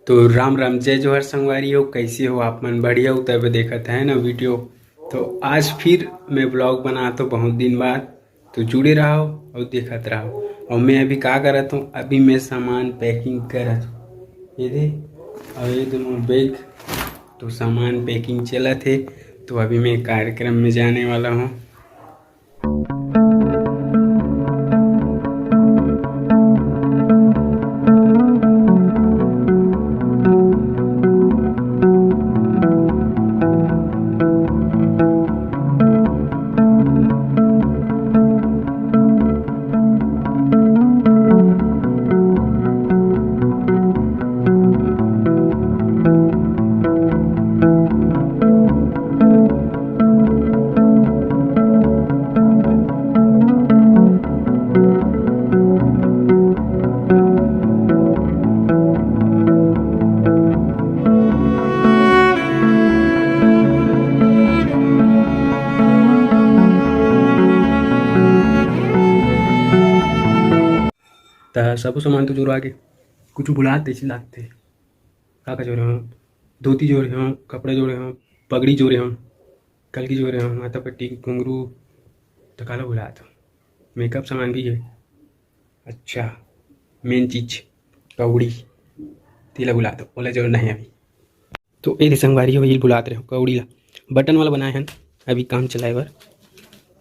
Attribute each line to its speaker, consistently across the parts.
Speaker 1: तो राम राम जय जोहर संगवारी हो, कैसे हो आप मन? बढ़िया हो तब देखत है ना वीडियो। तो आज फिर मैं ब्लॉग बना तो बहुत दिन बाद, तो जुड़े रहो और देखत रहो। और मैं अभी का करत हूँ, अभी मैं सामान पैकिंग करत हूँ। ये दे और ये दोनों बैग, तो सामान पैकिंग चला थे। तो अभी मैं कार्यक्रम में जाने वाला हूँ। तो सब सामान तो जोड़ा के कुछ बुलाते चिल्लाते का जोड़े हों, धोती जोड़े हों, कपड़े जोड़े हों, पगड़ी जोड़े हों, कलगी जोड़े हों, माथा पट्टी घुंघरू, तो काला बुला तो मेकअप सामान भी है। अच्छा मेन चीज कौड़ी तीला बुला दो, बोला जोड़ना है अभी। तो ये संगवारी हो, यही बुलाते रहो कौड़ी ला बटन वाला बनाए हैं अभी काम चलाए बार।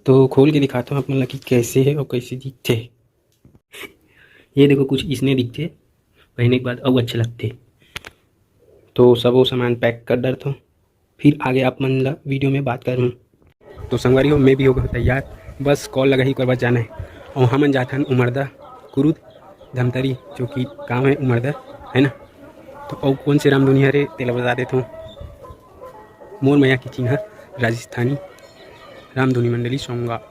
Speaker 1: तो खोल के दिखाता हूँ आप मतलब कि कैसे है और कैसे दिखते है। ये देखो कुछ इसने दिखते, पहनने के बाद अब अच्छे लगते। तो सब वो सामान पैक कर डरता हूँ, फिर आगे आप मन ला वीडियो में बात करूँ। तो संगवारी हो मैं भी हो गया तैयार, बस कॉल लगा ही करवा जाना है। और हम जाते हैं उमरदा कुरुद धमतरी, जो कि गाँव है उमरदा, है ना। तो और कौन से राम दुनिया रे तेला बता देता हूँ। मोर मैया की चिन्ह राजस्थानी रामधुनी मंडली सोंगा।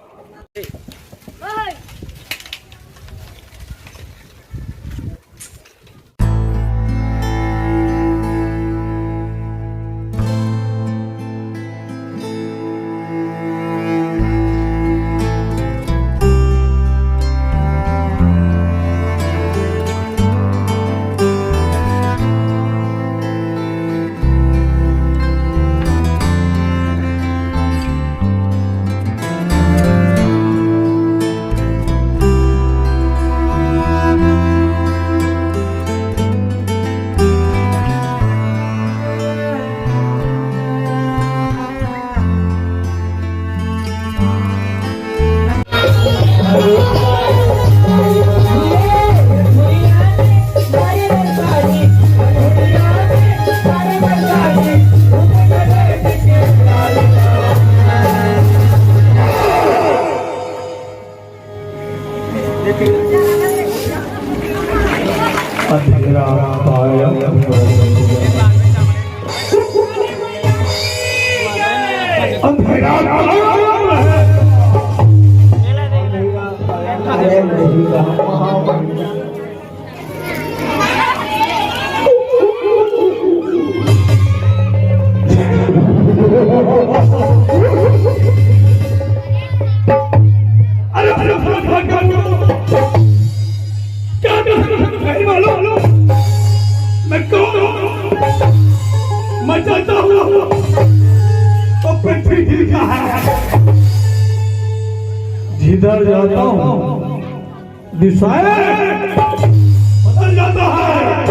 Speaker 2: मैं चाहता हूँ तो पृथ्वी का है, जिधर जाता हूँ दिशाएं बदल जाता है।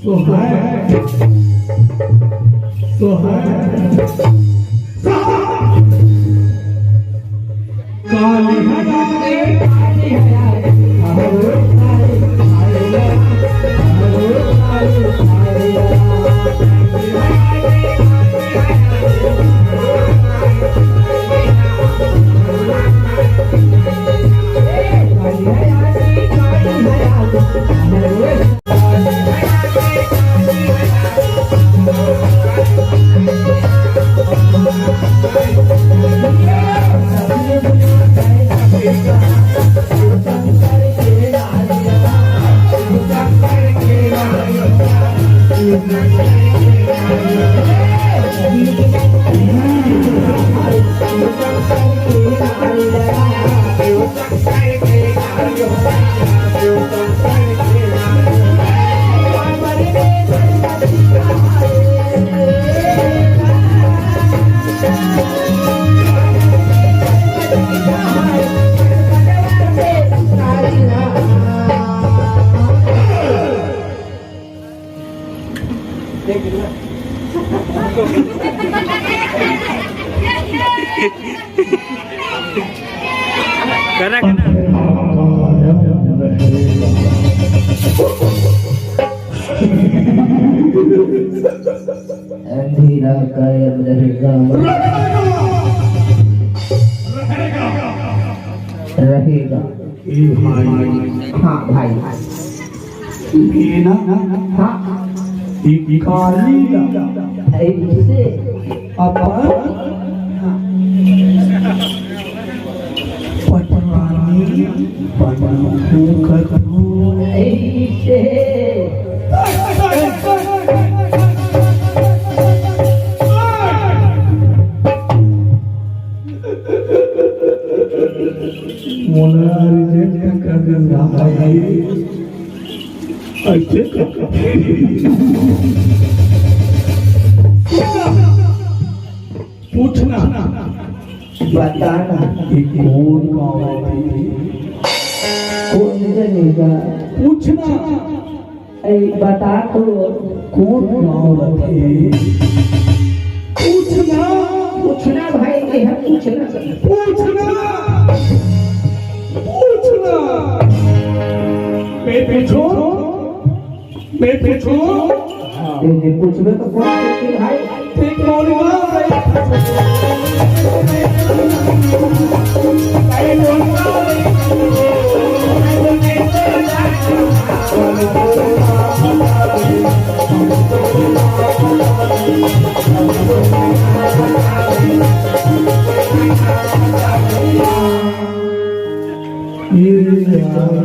Speaker 2: सोहाय काली
Speaker 3: अंधेरा कायम रहेगा रहेगा। हाँ भाई हाँ ऐसे
Speaker 2: अपन पटवानी बनू करू
Speaker 3: ऐसे
Speaker 2: पूछना
Speaker 3: बताना
Speaker 2: कि कौन गाँव थी
Speaker 3: कौन जनेगा
Speaker 2: पूछना
Speaker 3: ऐ बता तो
Speaker 2: कौन गाँव थी पूछना
Speaker 3: पूछना भाई ये है पूछना
Speaker 2: पूछना पूछना मैं पूछो
Speaker 3: ये पूछबे तो कौन पूछी भाई
Speaker 2: ठीक बोलूंगा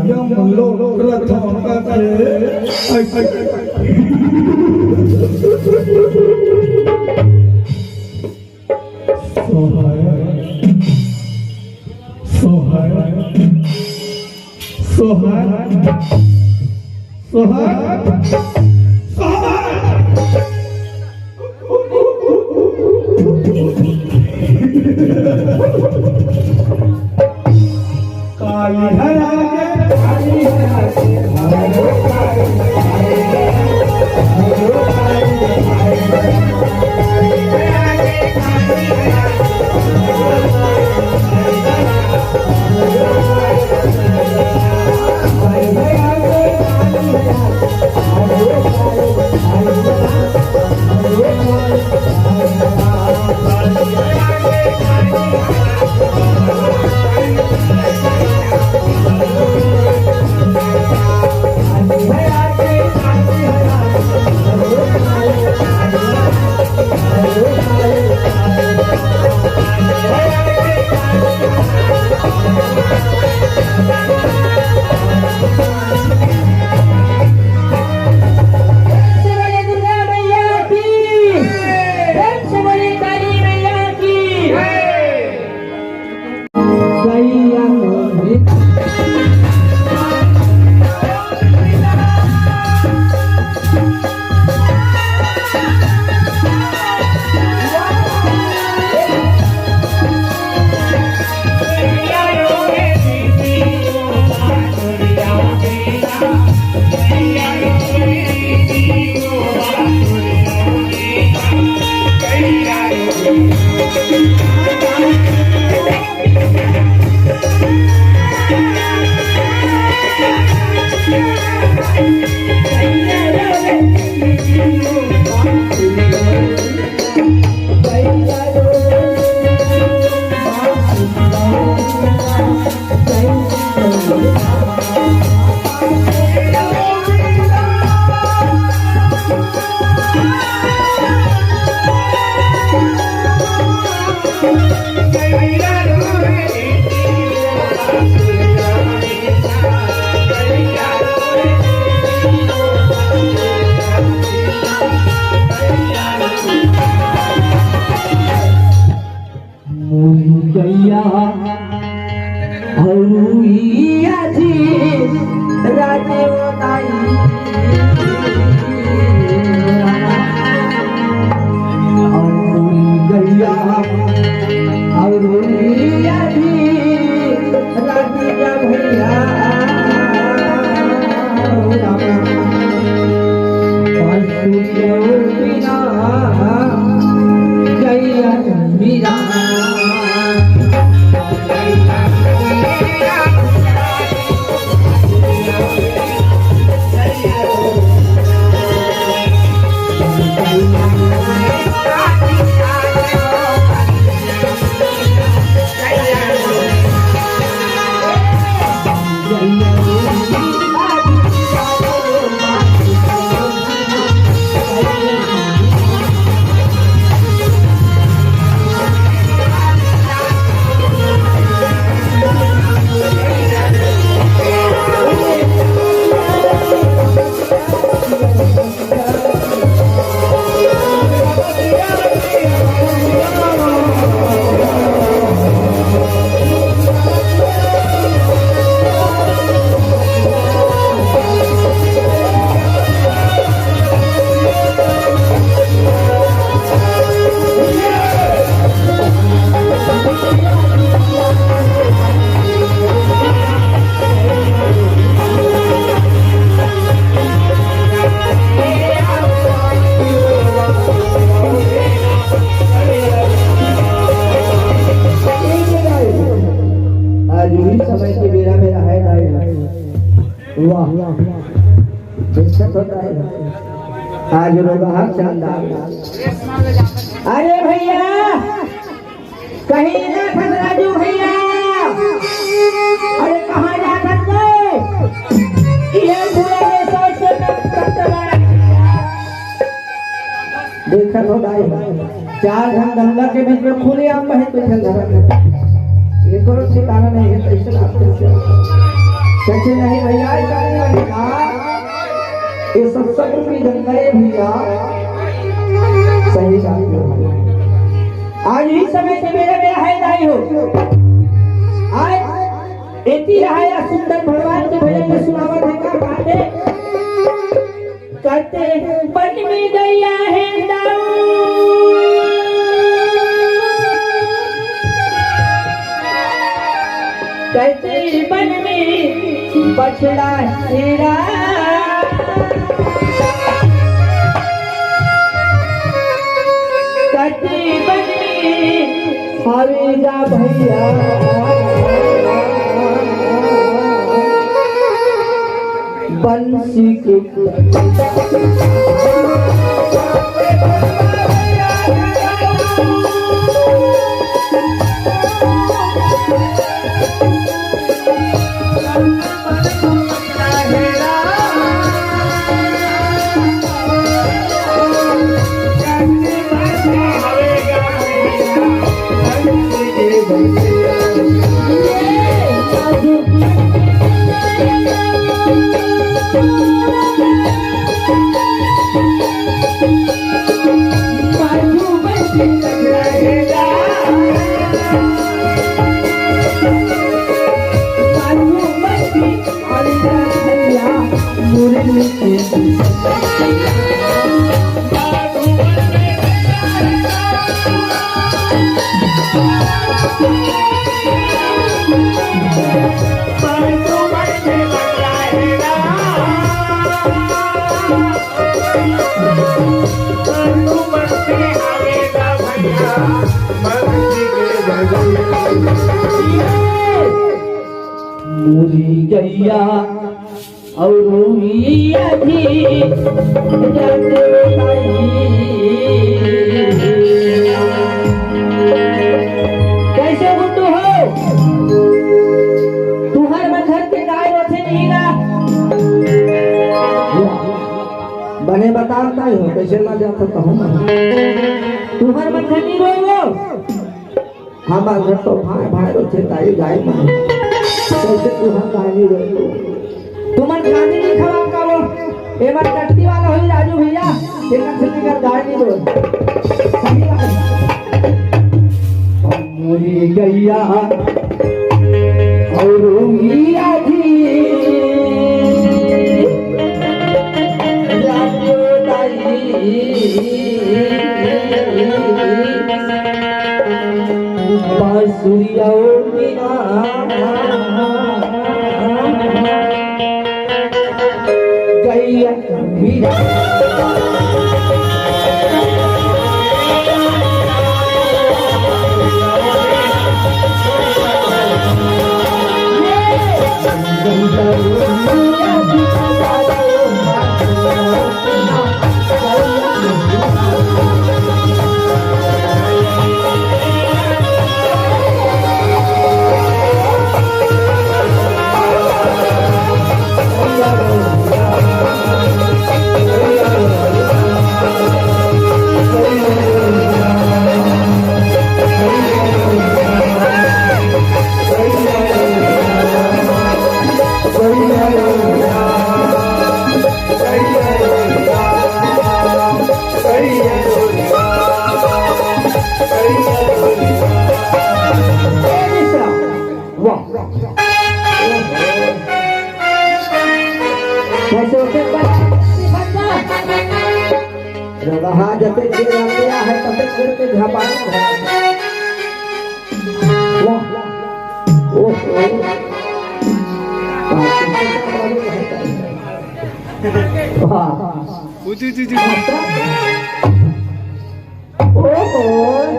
Speaker 2: यम लोग प्रथम
Speaker 3: गैया हरुइया जी राजे दाई गैया हरुइया जी राजे भैया बिना गैया बिना समय के बेरा में रहे वाह बेशक होता है आज रोगा शानदार। अरे भैया कहीं ना फंस राजू भैया, अरे कहाँ जा सकते ये पूरा देखा तो चार घंटा गंगा के बीच में खुले आप कहीं तो चल एक और ठिकाना नहीं है ऐसे कैसे नहीं भैया ऐसा नहीं लगेगा ये सत्संग की जंगले भैया सही बात। आज इस समय से मेरा है दाई हो आज एती रहा या सुंदर भगवान के भजन में सुनावत है का बातें करते बन में गया है दाऊ कहते बन में बछड़ा तेरा कहते बन में आवेगा भैया बंसी के और रूहिया जी जाते कैसे गुड्डू हो तुम्हारे मधर के गाय उठे नहीं ना बने बताता हो कैसे ना जाता तो हम तुम्हारे मधर नहीं रोएगो हमारे घर तो भाई भाई उठे ताई गाय मां कैसे तुम्हारे गाय नहीं रोएगो तुम्हार गाड़ी नहीं खवा का वो एमर टट्टी वाला होई राजू भैया देखा छुट्टी कर गाड़ी दो सही बात मोरी गैया और रूहिया जी जातो ताई बांसुरिया ओनिया गैया वीरा रहा जते के रंगया है तते करके झपाना वाह ओह वाह
Speaker 1: उजी जी जी
Speaker 3: ओह ओह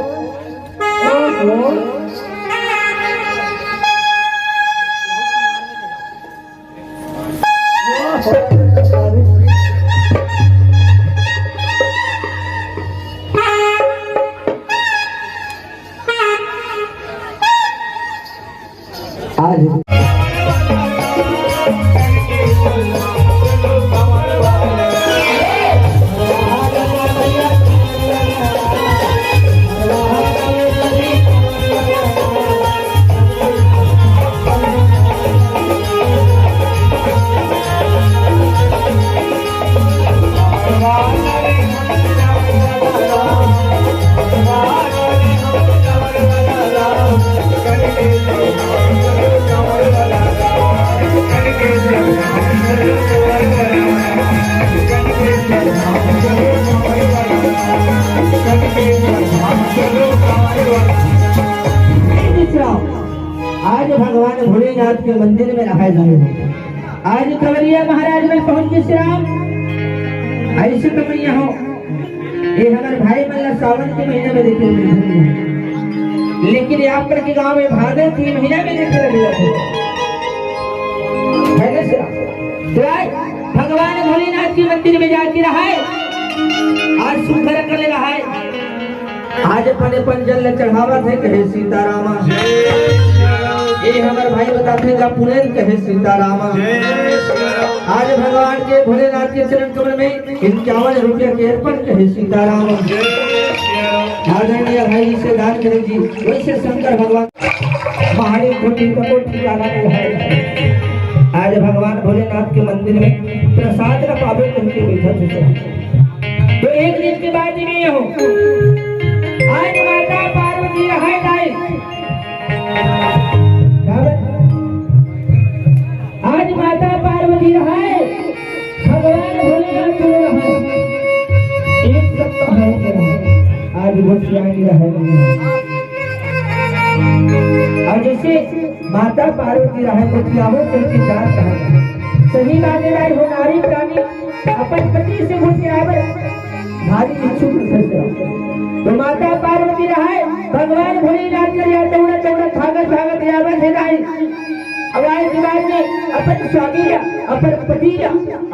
Speaker 3: आज आज भगवान भोलेनाथ के मंदिर में रहा जाए। आज कवरिया महाराज में पहुंच के श्री राम ऐसे कमरिया हो ये हमारे भाई मल्ला सावन के महीने में देखे हुए लेकिन यहाँ पर के गांव में भादव 3 महीना में देखे लगे तो आज भगवान भोलेनाथ के मंदिर में जाके रहा है। आज सुंदर कर ले रहा है। आज अपने पंजल चढ़ावा थे कहे सीतारामा ये हमारे भाई बताते हैं पुणे कहे सीतारामा। आज भगवान के भोलेनाथ के चरण कमल में 51 रुपया के अर्पण कहे सीताराम। आदरणीय भाई से दान करेगी वैसे शंकर भगवान महादेव कोटि कपोटी का नाम है। आज भगवान भोलेनाथ के मंदिर में प्रसाद का पावे करके बैठा थे। तो एक दिन के बाद में ये हो आज माता पार्वती रहा गाय आज माता पार्वती रहा भगवान भोलेनाथ को रहा एक सप्ताह आज भोजपुरी रहे और जैसे माता पार्वती रहे गोतियावो करके जात रहा सही माने राय हो नारी प्राणी अपन पति से गोतियावे भारी इच्छुक से तो माता पार्वती रहे भगवान भोलेनाथ के या चौड़ा चौड़ा भागत भागत आवत है राय अब आए दिमाग में अपन स्वामी या अपन पति या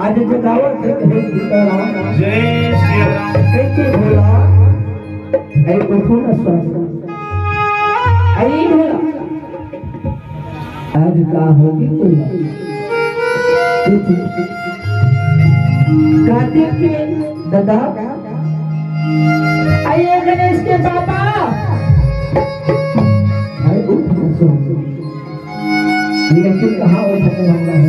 Speaker 3: आज जगावत है सीताराम
Speaker 2: जय श्री राम।
Speaker 3: कैसे भोला अरे उठो ना स्वामी अरे भोला आज का होगी कोई कार्तिक के दादा आइए गणेश के पापा अरे उठ ना स्वामी लेकिन कहाँ उठने वाला है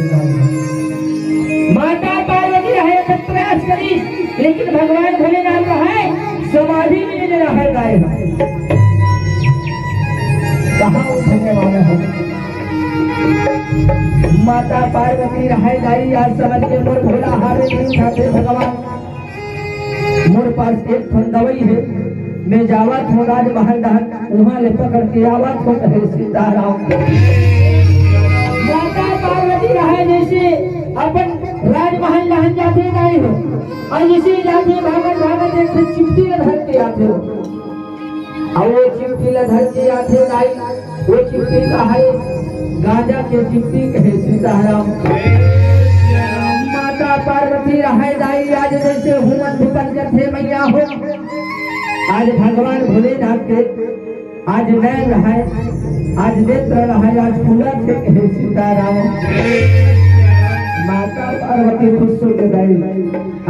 Speaker 3: माता पार्वती रहे तक प्रयास करी लेकिन भगवान भोलेनाथ रहे समाधि में नहीं रहे गाय कहाँ उठने वाला है माता पार्वती रहे गाई आज समझ के मोर भोला हारे नहीं खाते भगवान मोर पास एक ठन दवाई है मैं जावत हूँ राज महल दहन वहाँ ले पकड़ के आवत हूँ कहे सीताराम माता पार्वती रहे जैसे अपन राजमहल दहन जाते गए हो और जैसे जाते भागत भागत एक चिट्ठी धर के आते हो और वो चिट्ठी धर के आते गाई वो चिट्ठी का है गांजा के चिट्ठी कहे सीताराम माता पार्वती रहे गाई आज जैसे हुमन भूपन थे मैया हो आज भगवान भोलेनाथ के आज नैन है आज नेत्र है आज फूला थे कहे सीताराम माता पार्वती खुश हो गई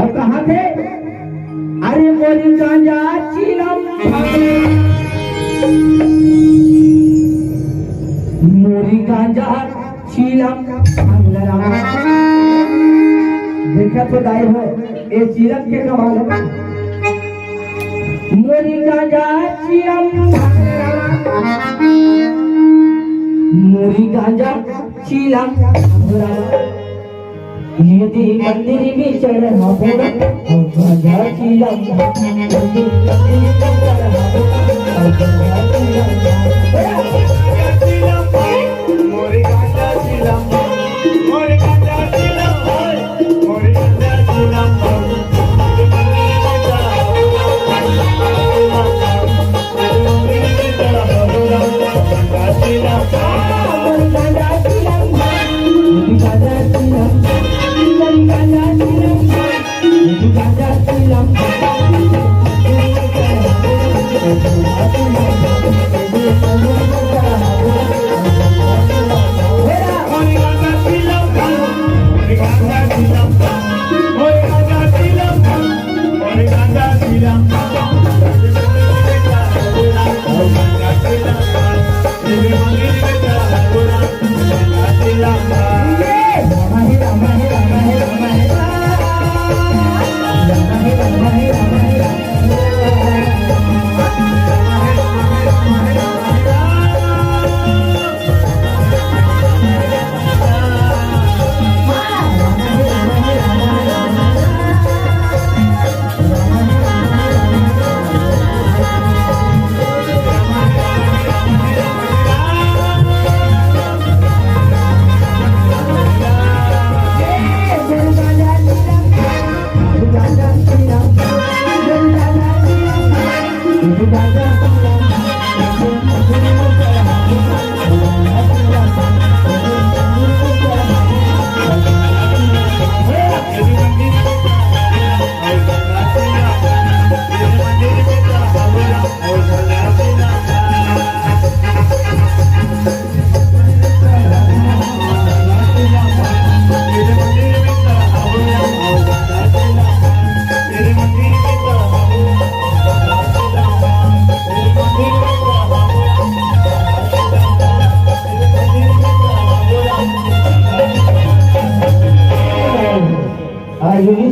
Speaker 3: अब कहाँ थे अरे मोरी गांजा चीलम मोरी गांजा चीलम देखा तो दाई हो ये चीलम के कमाल है मोरी गांजा चीलम मोरी गांजा चीलम यदि मंदिर में चढ़ा बोला गांजा चीलम
Speaker 2: मोरी गांजा चीलम मोरी गांजा चीलम मोरी गांजा चीलम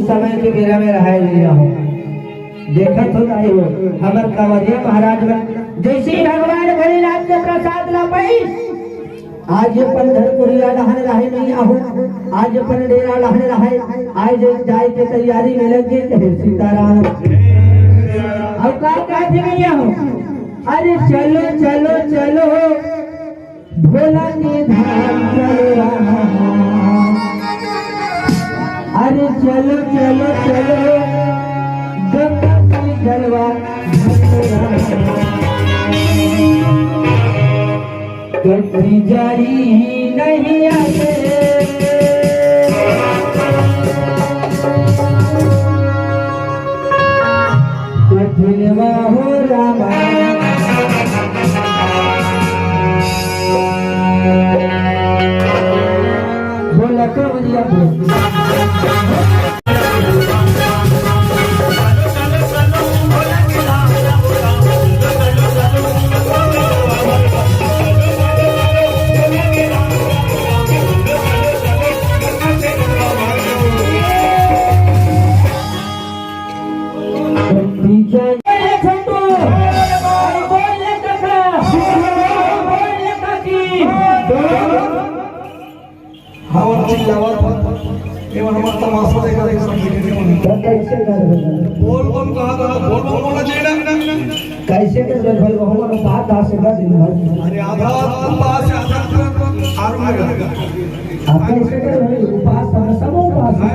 Speaker 3: समय के मेरा में रहा लिया हो देखा तो नहीं हो हमर कंवरिया महाराज जैसे भगवान भोलेनाथ के प्रसाद ला पाई आज अपन धर्मपुरिया रहन रहे नहीं आहो आज अपन डेरा रहन रहे आज जाए के तैयारी में लग गए सीताराम अब का कहते भैया हो अरे चलो चलो चलो भोला के धाम चलो अरे चलो चलो चलो गंगा की जलवा कटी जाई नहीं आगे कठिनवा हो रामा बोला कवरिया कैसे के जल भल हमारा बात आ से दिन भर
Speaker 2: अरे आधा उपास है आधा आरू लगा
Speaker 3: आप कैसे के भाई उपास हम सब उपास है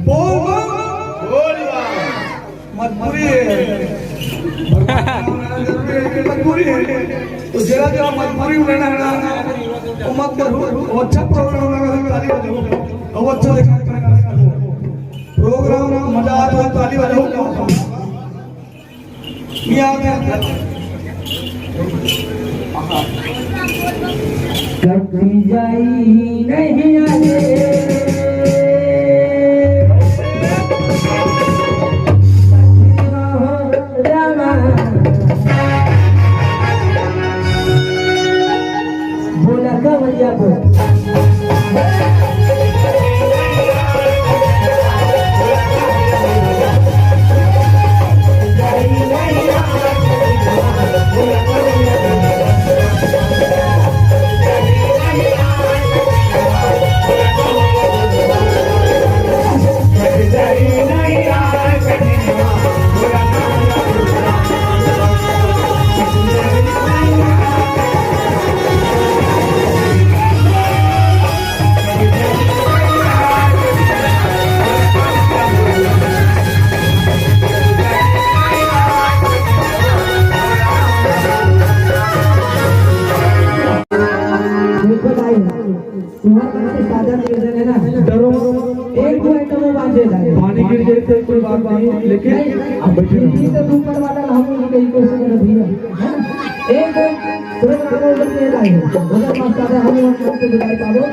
Speaker 2: बोल मजबूरी है मजबूरी है तो जरा जरा मजबूरी रहना है तो मत करो अच्छा प्रोग्राम लगा ताली बजाओ और अच्छा देखा प्रोग्राम मजा आ तो ताली बजाओ मियां
Speaker 3: कटी जाई नहीं आगे रामा बोला कवरिया पानी गिर जाए तो कोई बात नहीं लेकिन अब बैठे ऊपर वाला हम लोग कहीं कोई से कर दिया एक प्रोग्राम बनने लाए उधर मास्टर है हम लोग को बुलाए पालो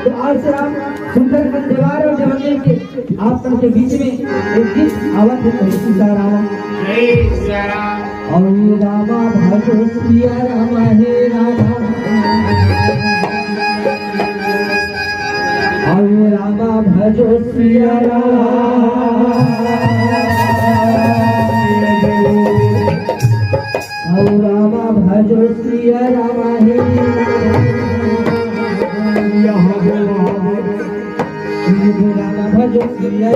Speaker 3: तो आज से आप सुंदर देवार और जवंदन के आप सबके बीच में एक गीत आवाज है सीताराम
Speaker 2: जय सिया राम
Speaker 3: और रामा भजो सिया राम हे रामा और रामा भजो सिया राम और रामा भजो सिया राम हे रामा भजो सिया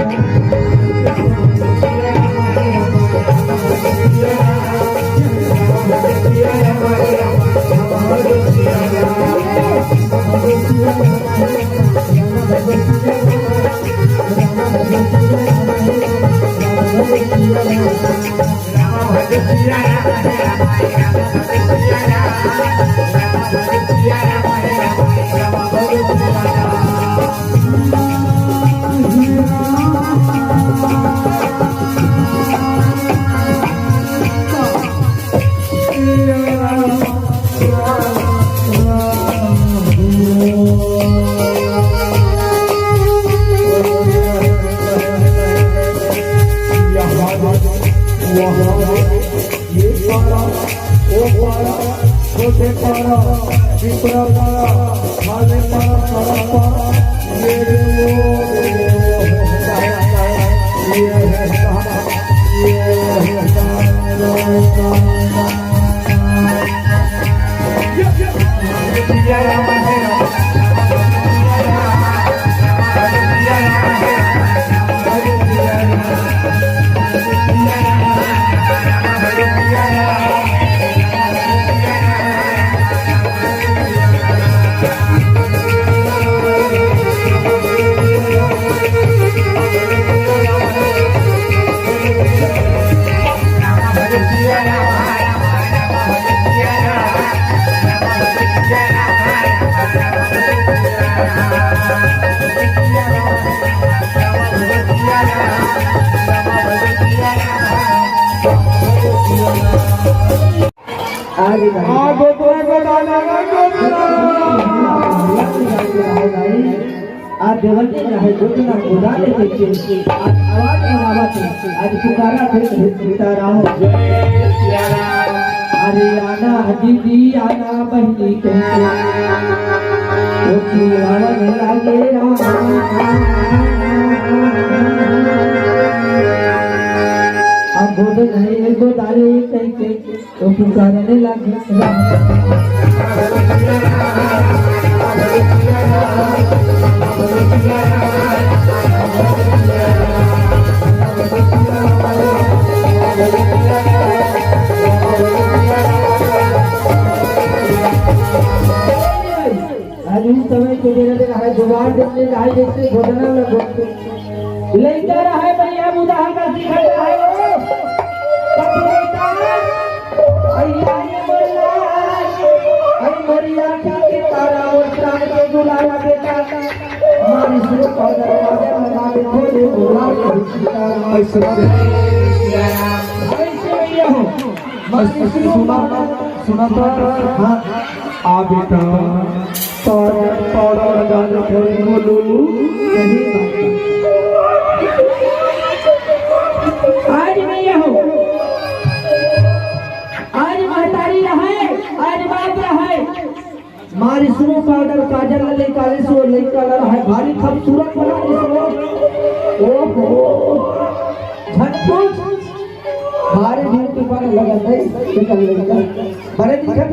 Speaker 3: आज आज देवल के है गोतना खुदा ने देखी आज आवाज बनावा थी आज पुकारा थे सीताराम अरे आना दीदी आना बहनी कहते ओ की रावण लागे अब गोद नहीं गोदारे कहते तो पुकारने लगे आज इस समय के देने है जुबान देने है जैसे घोषणा लगो लेकर है भैया मुदा का सिखा है वो कपड़ेटा भैया ये बोला आई मरिया के तारा और प्राण के गुलाया बेटा हमारी सुर पर दरवाजा लगा के खोले बोला ऐसे भैया हो बस सुना तो हां आ बेटा और गाना बोलू आज भैया हो आज महतारी रहे आज बाप रहे मारी सुनो पाउडर काजल ले काले सो ले कलर है भारी खूबसूरत बना इसको ओहो झटपट भारी ब्यूटी पर लगन है निकल लेगा बड़े दिखत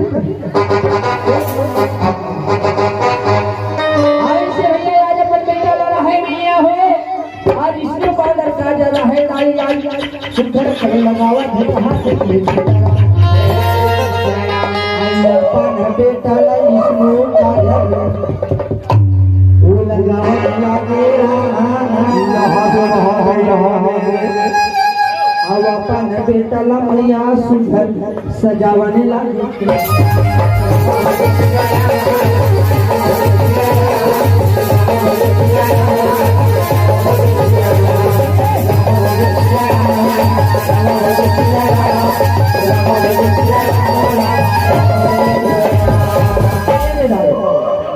Speaker 3: आज इसमें पाउडर का जरा है लाई आई सुंदर खड़े लगावा धोता हाथ से पान बेटा लाई इसमें काजल वो लगावा लागे अब अपन बेटा ला मैया सुंदर सजावने लगे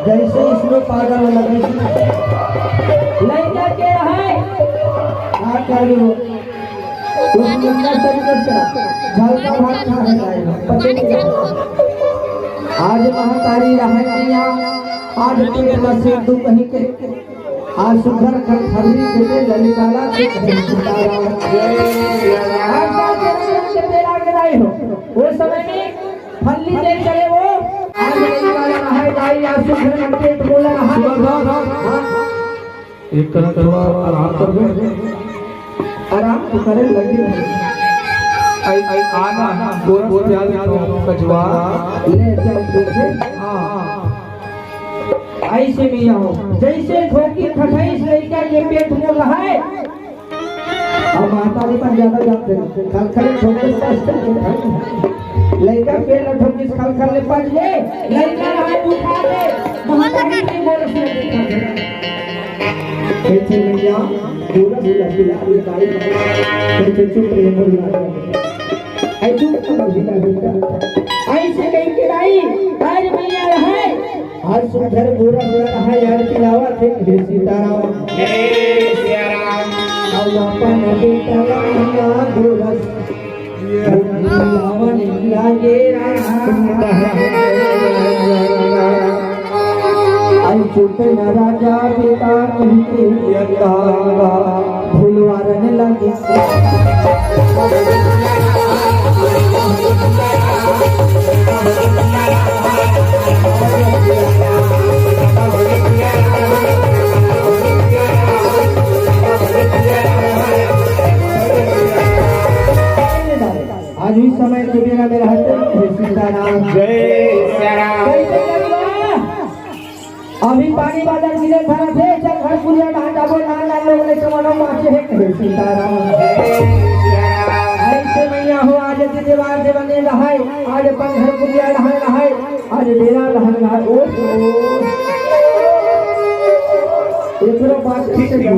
Speaker 3: जैसे इसमें पागल लगे लड़का के रहे आज महतारी रहे आज पेट में से तू कहीं के आज सुधर कर खरी के ललिताला के वो समय में फल्ली दे चले वो आज ललिताला है दाई आज सुधर कर पेट बोला
Speaker 2: एक तरह थोड़ा आराम कर दे
Speaker 3: आराम तो करे लगी
Speaker 2: आई आना गोरख प्याल तो कजवा
Speaker 3: ले चल देखे हां ऐसे भी आओ जैसे ठोकी खटाई लड़का के पेट में रहा अब माता ने पर ज्यादा जाते खलखल ठोके लड़का पेट में ठोकी खलखल ले पड़ ले लड़का रहा उठा ले महारानी की बोल से कैसे मैया पूरा पूरा बिलारी गाड़ी कैसे चुप रहे बोला ऐसे ऐसे कहीं के नहीं आज मैया रहे आज सुंदर पूरा पूरा रहा यार तिलावा थे सीताराम जय सिया राम अपन बेटा मैया दूरस तिलावा लागे आई चुटे न राजा पिता कहते भूलवारने लगे आज भी समय के बिना मेरा सीताराम
Speaker 2: जय सिया राम
Speaker 3: अभी पानी बादल गिरे खड़ा थे चल घर पुलिया नहा जाबो ना लोग ने कमानो माचे है सीताराम ऐसे मैया हो आज के दीवार से बने रहाय आज अपन घर पुलिया रहाय आज डेरा रहा ओ एकरो बात ठीक है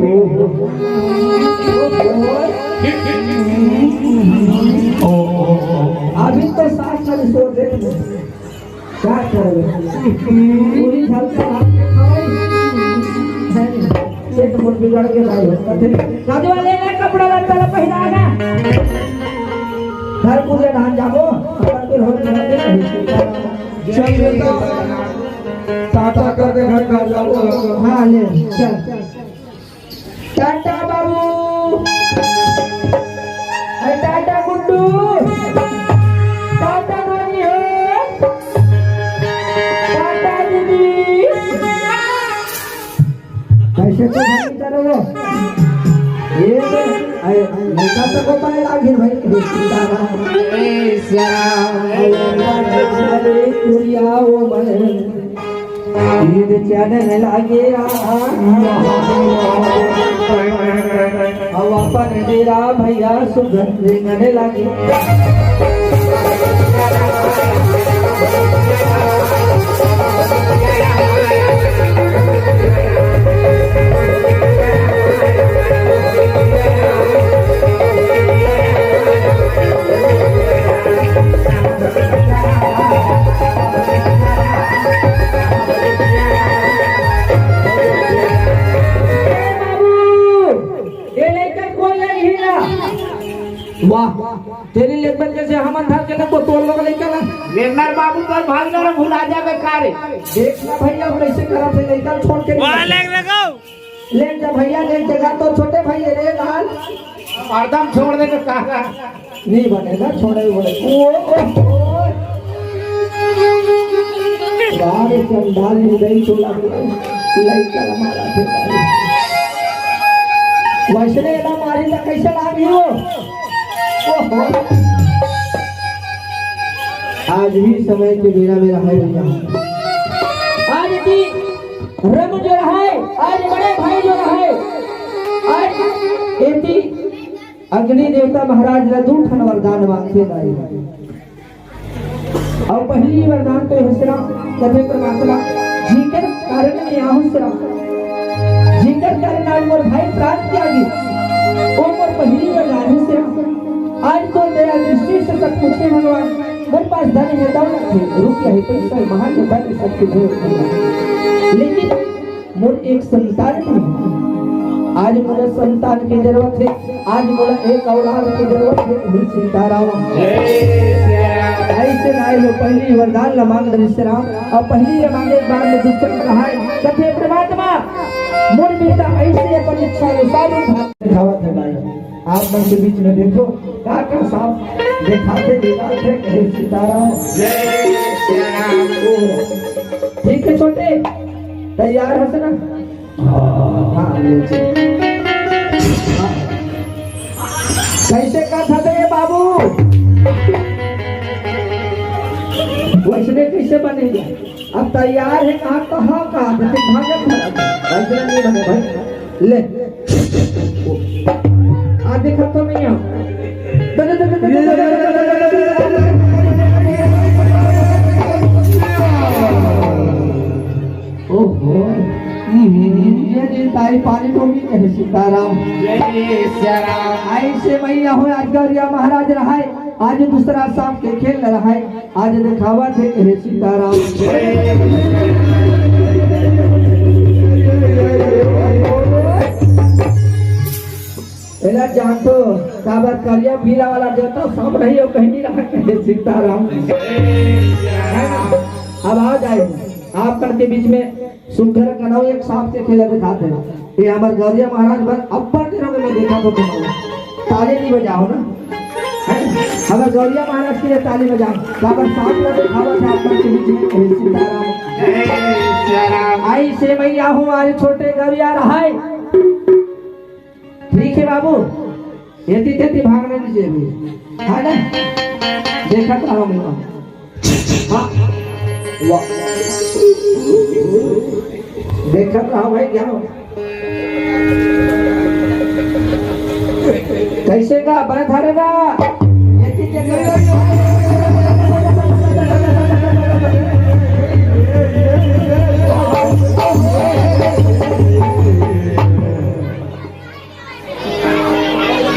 Speaker 3: अभी तो 7 साल से क्या करोगे पूरी साल का ये तो मुझ बिगड़ के भाई शादी वाले ने कपड़ा लत्ता पहनाना घर पूरे धान जाओ अपन फिर हो
Speaker 2: चल बेटा टाटा करके घर का जाओ।
Speaker 3: हाँ ले चल टाटा बाबू टाटा गुड्डू टाटा नानी हो टाटा दीदी कैसे तो भाई करो ये लड़का तो को पाए लागिन भाई ए श्याम अरे कुरिया वो मन ईद चैनल लागे हवा पर डेरा भैया सुगंध गने लागे तेरी लेबर जैसे हम अंधार के को तोड़ लोग लेकर
Speaker 4: लेनर बाबू तो भागना भुला जावे कारे
Speaker 3: देखना भैया कैसे करा थे लेकर छोड़ के
Speaker 4: वहां लेग लगाओ
Speaker 3: ले जा भैया ले जगह तो छोटे भाई रे लाल
Speaker 4: हरदम छोड़ दे के कहा
Speaker 3: नहीं बनेगा छोड़े बोले ओ बाहर चंडाल में गई तो लग लड़का मारा थे वैसे ना मारी ना कैसे लागी हो आज भी समय के बिना मेरा है आज भी रब जो है आज बड़े भाई जो है आज एती अग्नि देवता महाराज ने दूठन वरदान मांगे दाई और पहली वरदान तो हसरा कथे परमात्मा जिकर कारण में यहाँ हसरा जिकर कारण आज मोर भाई प्राण त्यागी वो मोर पहली वरदान हसरा आज तो मेरा दृष्टि से सब कुछ है भगवान मेरे पास धन है दौलत है रुपया है पैसा है महान है बल सब कुछ है लेकिन मोर एक संतान नहीं आज मुझे संतान की जरूरत है आज मुझे एक औलाद की जरूरत है हे सीताराम ऐसे नहीं लो पहली वरदान ल मांग श्रीराम और पहली ल मांगे बाद में दूसरा कहा कथे परमात्मा मोर बेटा ऐसे अपन इच्छा अनुसार दिखावत है भाई आप मन के बीच में देखो काका साहब दिखाते दिखाते हे सीताराम जय श्री राम ठीक है छोटे तैयार है ना हाँ कैसे का था ये बाबू वैसे कैसे बनेगा अब तैयार है कहाँ वैसे नहीं बने भाई ले देखा तो नहीं ओहो ताई पानी को भी कहे सीताराम ऐसे मैया हो आज गौरिया महाराज रहा आज दूसरा सांप के खेल रहा है आज दिखावा थे कहे सीताराम एला जान तो काबर करिया भीला वाला देवता सांप नहीं हो कहीं नहीं रहा कहे सीताराम अब आ जाए आप करके बीच में सुंदर कनाव एक सांप से खेला दिखाते हैं ये हमारे गौरिया महाराज बस अब्बर दिनों में मैं देखा तो तुम ताली नहीं बजाओ ना हमारे गौरिया महाराज के लिए ताली बजाओ काबर सांप का दिखावा था आप करके बीच में सीताराम आई से मैया हूँ आज छोटे गौरिया रहा ठीक है बाबू यदि तेती भागने दीजिए है ना देखा था हम हाँ वाह देखा था भाई क्या कैसे का बना थारेगा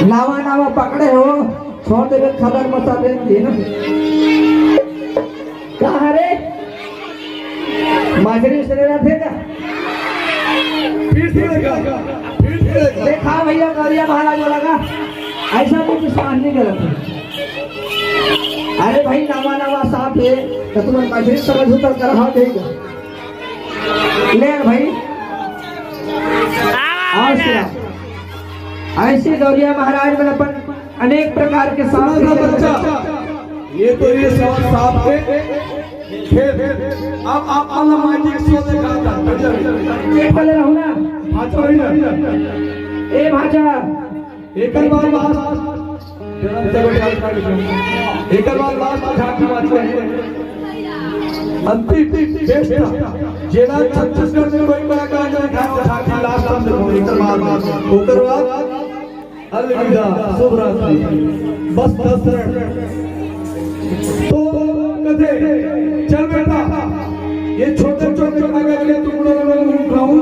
Speaker 3: नावा नावा पकड़े हो छोड़ दे खबर मचा देंगे ना कहा रे माजरी से थे क्या
Speaker 2: फिर से लगा फिर से लगा
Speaker 3: देखा भैया गौरिया महाराज वाला का ऐसा कुछ विश्वास नहीं गलत है। अरे भाई नवा साफ है तो तुम माजरी समझ उतर कर हाँ देगा ले भाई ऐसे गौरिया महाराज में अपन अनेक प्रकार के
Speaker 2: सुना था बच्चा ये तो ये सवाल साफ है फिर अब आप वाला मैजिक शो देखा था
Speaker 3: चेक कर ले रहा हूँ ना
Speaker 2: भाषा है ना
Speaker 3: ए भाजा
Speaker 2: एक बार लास्ट झांकी बात है अंतिम बेस्ट था जेना छत्तीसगढ़ में कोई बड़ा काम नहीं खाया झांकी लास्ट हम देखो एक बार ओकर बाद अलविदा शुभ रात्रि बस 10 मिनट तो कथे चल बेटा ये छोटे छोटे लगा के तुम लोग खाऊं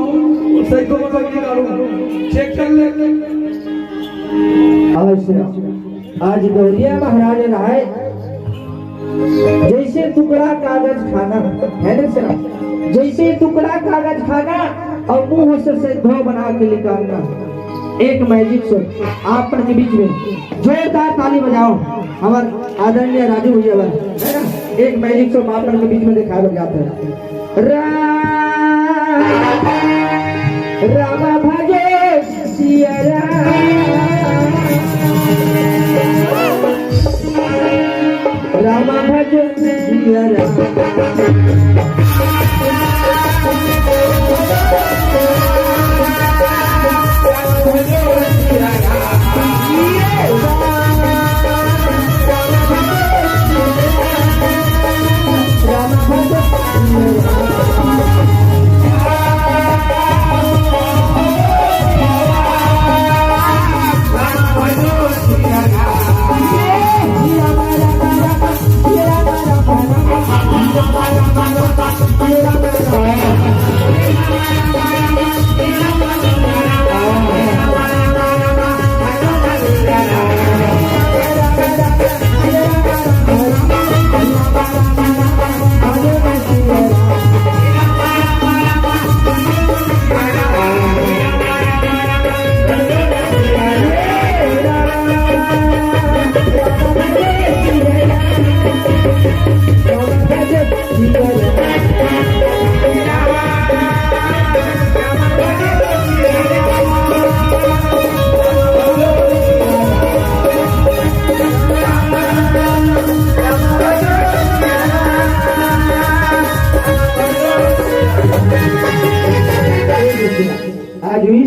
Speaker 2: सही को मतलब निकालूं चेक कर ले
Speaker 3: अवश्य आज गौरिया महाराज राय जैसे टुकड़ा कागज खाना है ना सर जैसे टुकड़ा कागज खाना और मुंह से सैकड़ों बना के निकालना एक मैजिक शो आप पर के बीच में जोरदार ताली बजाओ हमारे आदरणीय राजू भैया है ना एक मैजिक शो आप पर के बीच में दिखाया जाता है रामा भजे सिया रामा भजे सिया आज हुई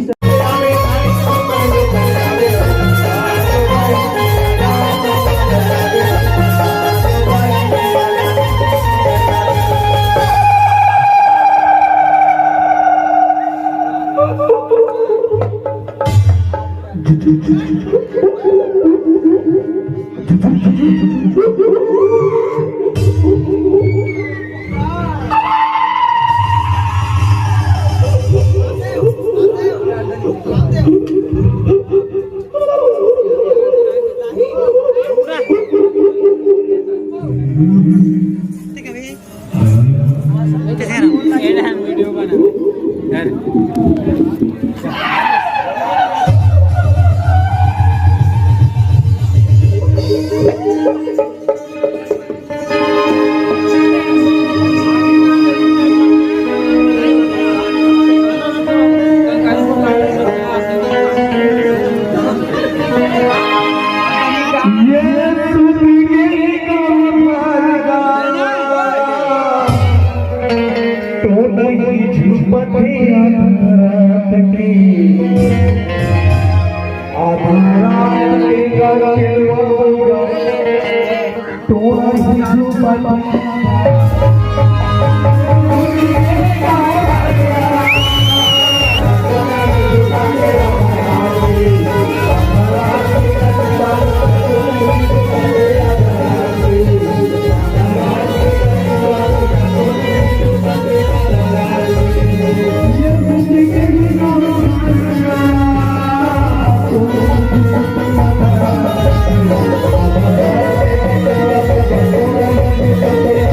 Speaker 1: वीडियो बना
Speaker 3: Thank you.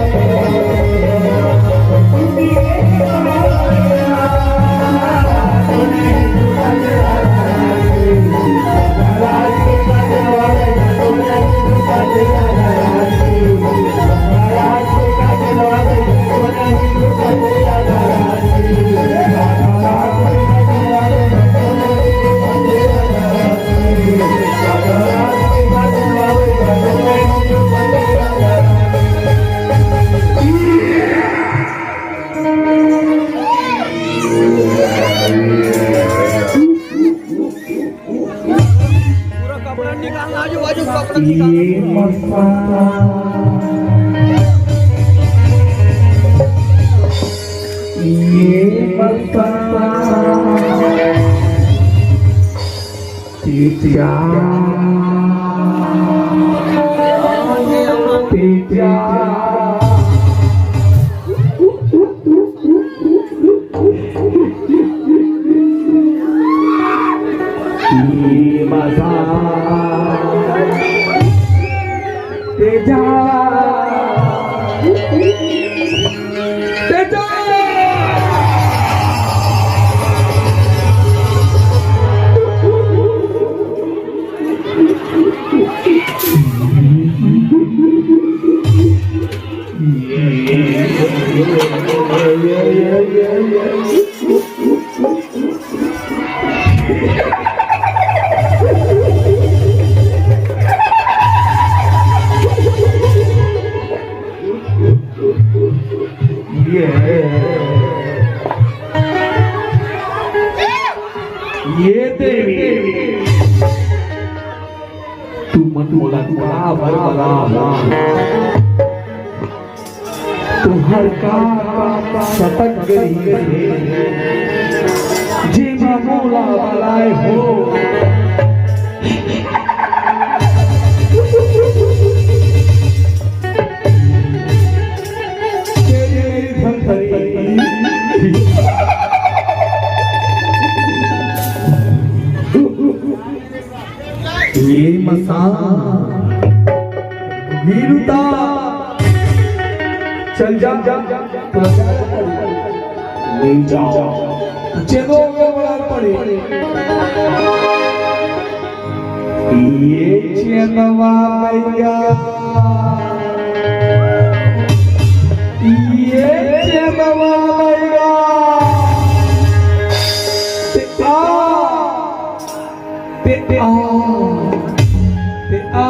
Speaker 3: ये देवी तू मन बोला बड़ा तुम्हार का सतक गई जी मोला बलाए हो ये मसाला वीरुता चल जा नहीं जाओ चलो बड़ा पड़े ये चेनवा मैया ये चेनवा मैया ते आ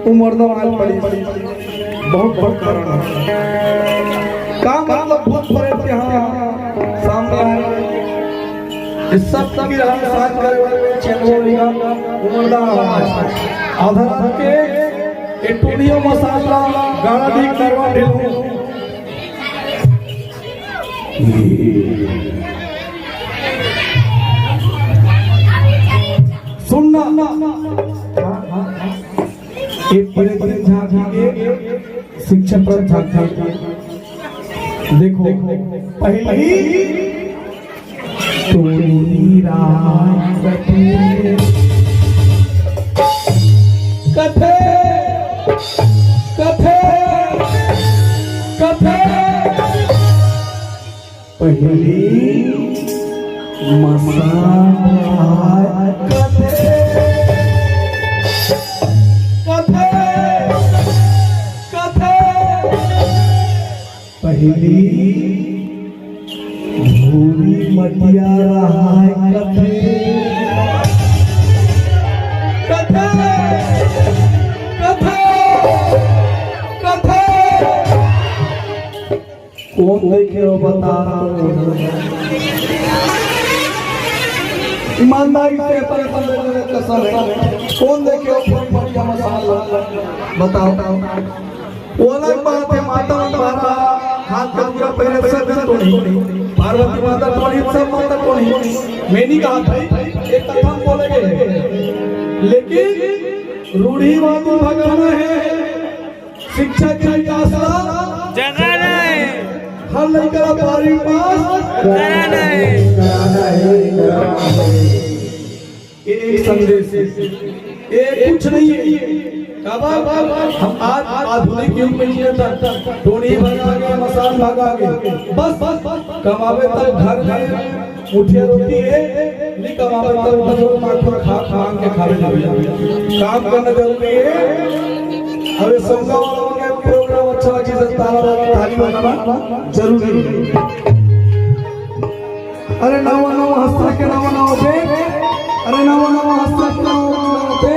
Speaker 3: उम्र दवाल पड़ी बहुत बहुत कारण काम मतलब भूत प्रेत के यहाँ सामने आए इस सब की राह साथ कर चेनोलिया उम्र दवाल आधार के एटोनियो मसाला गाना दी करवा देऊं सुनना एक बड़े बड़े झांकी के शिक्षक पर झांकी देखो पहली तोरी रात कथे कथे कथे पहली मसाला कथे पहली भूरी मटिया रहा कथे कथे कथे कथे कौन देखे हो बता ईमानदारी से कसम कौन देखे हो भूरी मटिया मसाला बताओ वो अलग बात है माता
Speaker 2: हाथ का पूरा पहले सब टोनी पार्वती माता टोनी सब माता टोनी मैंने कहा था एक कथा बोलेंगे लेकिन रूढ़िवादी भगाना है शिक्षा की आशा
Speaker 4: जगाना है
Speaker 2: हर लड़का बारी पास
Speaker 4: कराना है
Speaker 2: एक संदेश ये कुछ नहीं है हम आज आधुनिक युग में जिए था टोनी भगा के मसान भगा के बस कमावे तक घर में मुठिया रोटी है नहीं कमावे तक बजो माखो खा के खावे काम करना जरूरी है अरे संगा वालों के प्रोग्राम अच्छा लगी ताली बजाना जरूरी है अरे नवा हंसता के नवा पे अरे नवा हंसता के नवा पे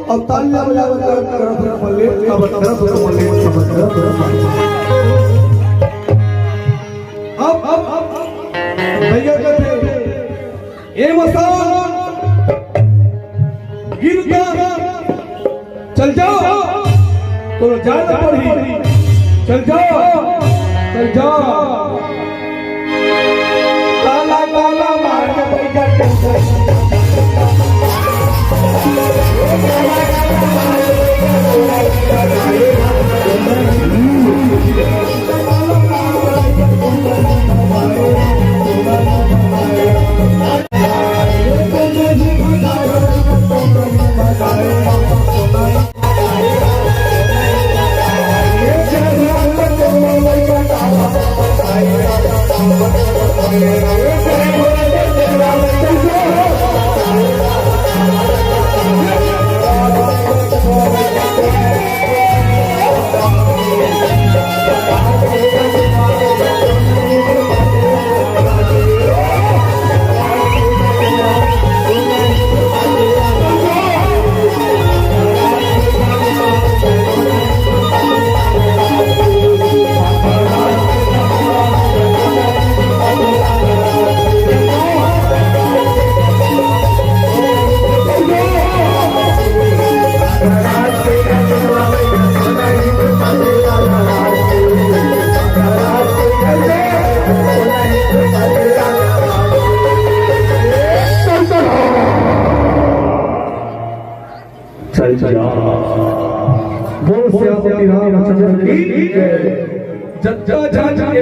Speaker 2: अब तालियां बजा कर मल्ले अब तरफ मल्ले अब भैया कहते ए मसान गिरता चल जाओ तो ज्यादा पड़ी चल जाओ काला काला मार के बैठा के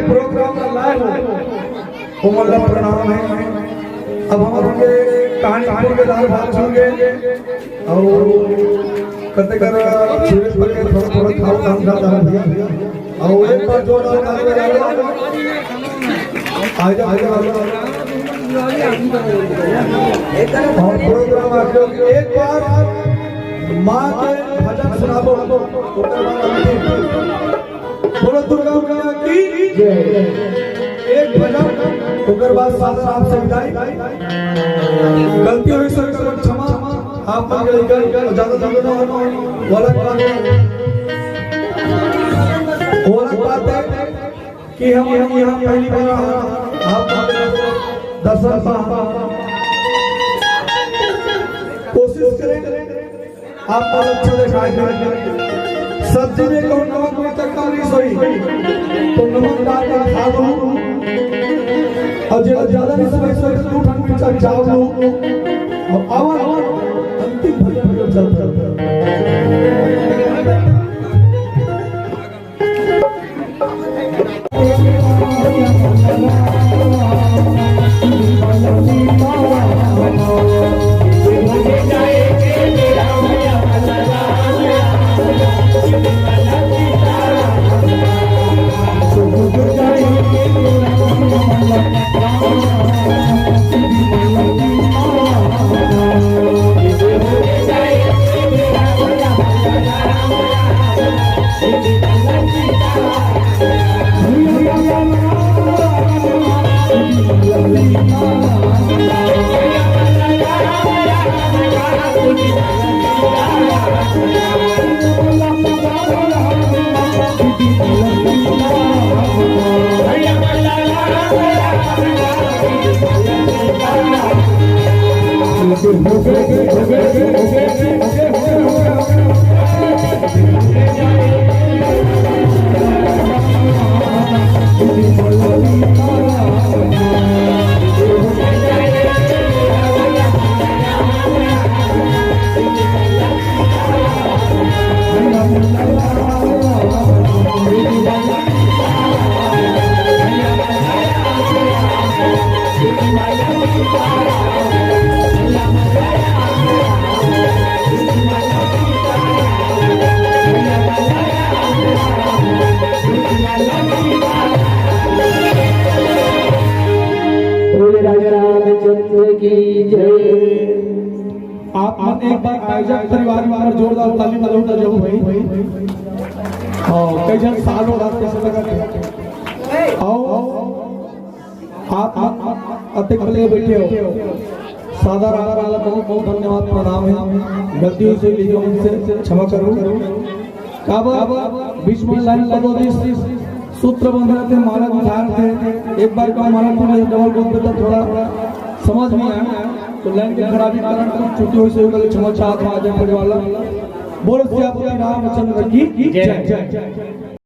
Speaker 2: प्रोग्राम में लाए हो उमला प्रणाम है अब हमारे कहानी के दाल भात छूंगे और कते कर सूरज पर के थोड़ा खाओ काम ज्यादा भैया और एक बार जो आजा और प्रोग्राम आके एक बार मां के भजन सुनाबो बोलो दुर्गा मैया की जय एक भजन ओकर बाद सादर आपसे विदाई गलती हुई सर क्षमा आप मान गए ज्यादा ना हो वाला बात है कि हम यहाँ पहली बार आप दर्शन कोशिश करें आप बहुत अच्छा दिखाई सब्जी में कौन नमक में चक्का नहीं सोई तो नमक डाल के खा लो और जो ज्यादा नहीं सोई तो 2 ठंड मिर्चा चाव लो और आवर अंतिम भजन चलता
Speaker 3: Okay. बोले राजा रामचंद्र की जय।
Speaker 2: आप मन एक बार आयोजक परिवार में और जोरदार ताली बजाओ जब भाई हाँ कई जन सालों रात कैसे लगा आओ आप अतिक भले बैठे हो सादा राधा वाला बहुत बहुत धन्यवाद प्रणाम है गलती हुई से लीजिए उनसे क्षमा करो काबा बीच में लाइन लगो दी सूत्र बंध रहे थे माला उधार थे एक बार का माला थोड़ा डबल बोल देता थोड़ा समझ में आया तो लाइन की खराबी कारण छुट्टी हुई से क्षमा चाहता हूं आजम परिवार बोल श्री रामचंद्र की जय।